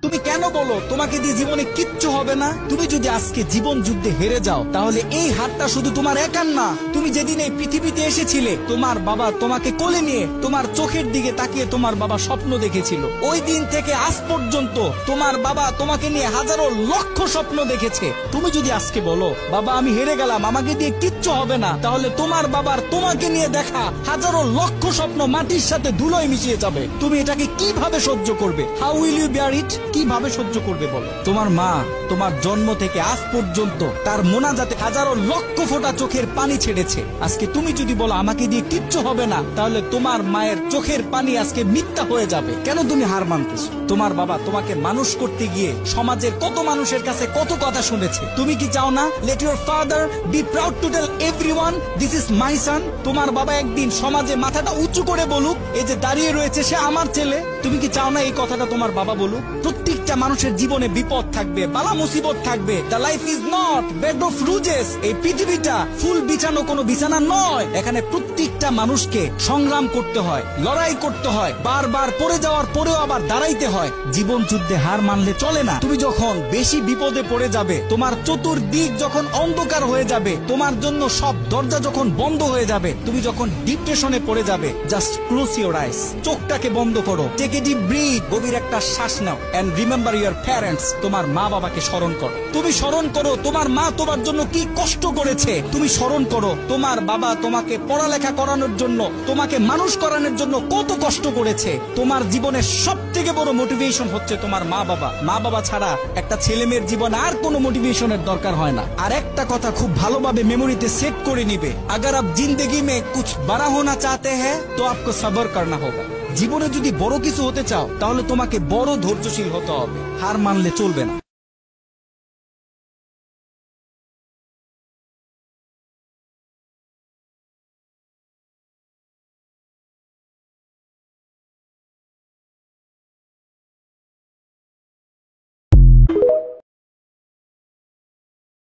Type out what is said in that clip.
তুমি কেন বলো তোমাকে দিয়ে জীবনে কিচ্ছু হবে না? তুমি যদি আজকে জীবন যুদ্ধে হেরে যাও তাহলে এই হারটা শুধু তোমার একার না। তুমি যেদিন এই পৃথিবীতে এসেছিলে তোমার বাবা তোমাকে কোলে নিয়ে তোমার চোখের দিকে তাকিয়ে তোমার বাবা স্বপ্ন দেখেছিল। ওই দিন থেকে আজ পর্যন্ত তোমার বাবা তোমাকে নিয়ে হাজারো লক্ষ স্বপ্ন দেখেছে। তুমি যদি আজকে বলো বাবা আমি হেরে গেলাম, আমাকে দিয়ে কিচ্ছু হবে না, তাহলে তোমার বাবার তোমাকে নিয়ে দেখা হাজারো লক্ষ স্বপ্ন মাটির সাথে ধুলোয় মিশিয়ে যাবে। তুমি এটাকে কিভাবে সহ্য করবে? হাউ উইল ইউ বিয়ার ইট? কিভাবে সহ্য করবে বলো? তোমার মা তোমার জন্ম থেকে আজ পর্যন্ত তার মোনাজাতে হাজারো লক্ষ ফোঁটা চোখের পানি ছেড়েছে। আজকে তুমি যদি বলো আমাকে দিয়ে কিচ্ছু হবে না, তাহলে তোমার মায়ের চোখের পানি আজকে মিথ্যা হয়ে যাবে। কেন তুমি হার মানতেছো? তোমার বাবা তোমাকে মানুষ করতে গিয়ে সমাজের কত মানুষের কাছে কত কথা শুনেছে। তুমি কি চাও না let your father be proud to tell everyone this is my son? তোমার বাবা একদিন সমাজে মাথাটা উঁচু করে বলুক এই যে দাঁড়িয়ে রয়েছে সে আমার ছেলে। তুমি কি চাও না এই কথাটা তোমার বাবা বলুক? প্রত্যেকটা মানুষের জীবনে বিপদ থাকবে, বালা মুসিবত থাকবে। The life is not bed of roses. এই পৃথিবীটা ফুল বিছানো কোনো বিছানা নয়। এখানে প্রত্যেকটা মানুষকে সংগ্রাম করতে হয়, লড়াই করতে হয়, বারবার পড়ে যাওয়ার পরেও আবার দাঁড়াইতে হয়। জীবন যুদ্ধে হার মানলে চলে না। তুমি যখন বেশি বিপদে পড়ে যাবে, তোমার চতুর্দিক যখন অন্ধকার হয়ে যাবে, তোমার জন্য সব দরজা যখন বন্ধ হয়ে যাবে, তুমি যখন ডিপ্রেশনে পড়ে যাবে, জাস্ট ক্লোজ ইউর আইস, চোখটাকে বন্ধ করো, টেক এ ডিপ ব্রিথ, গভীর একটা শ্বাস নাও এন্ড রিমেম্বার ইউর প্যারেন্টস। তোমার মা বাবাকে স্মরণ করো। তুমি স্মরণ করো তোমার মা তোমার জন্য কি কষ্ট করেছে। তুমি স্মরণ করো তোমার বাবা তোমাকে পড়ালেখা করানোর জন্য, তোমাকে মানুষ করানোর জন্য কত কষ্ট করেছে। তোমার জীবনের সব থেকে বড় মোটিভেশন হচ্ছে তোমার মা বাবা। মা বাবা ছাড়া একটা ছেলে মেয়ের জীবনে আর কোনো মোটিভেশনের দরকার হয় না। আর একটা কথা খুব ভালোভাবে মেমোরিতে সেট করে নিবে, अगर आप जिंदगी में कुछ बड़ा होना चाहते हैं तो आपको सब्र करना होगा। জীবনে যদি বড় কিছু হতে চাও তাহলে তোমাকে বড় ধৈর্যশীল হতে হবে। হার মানলে চলবে না।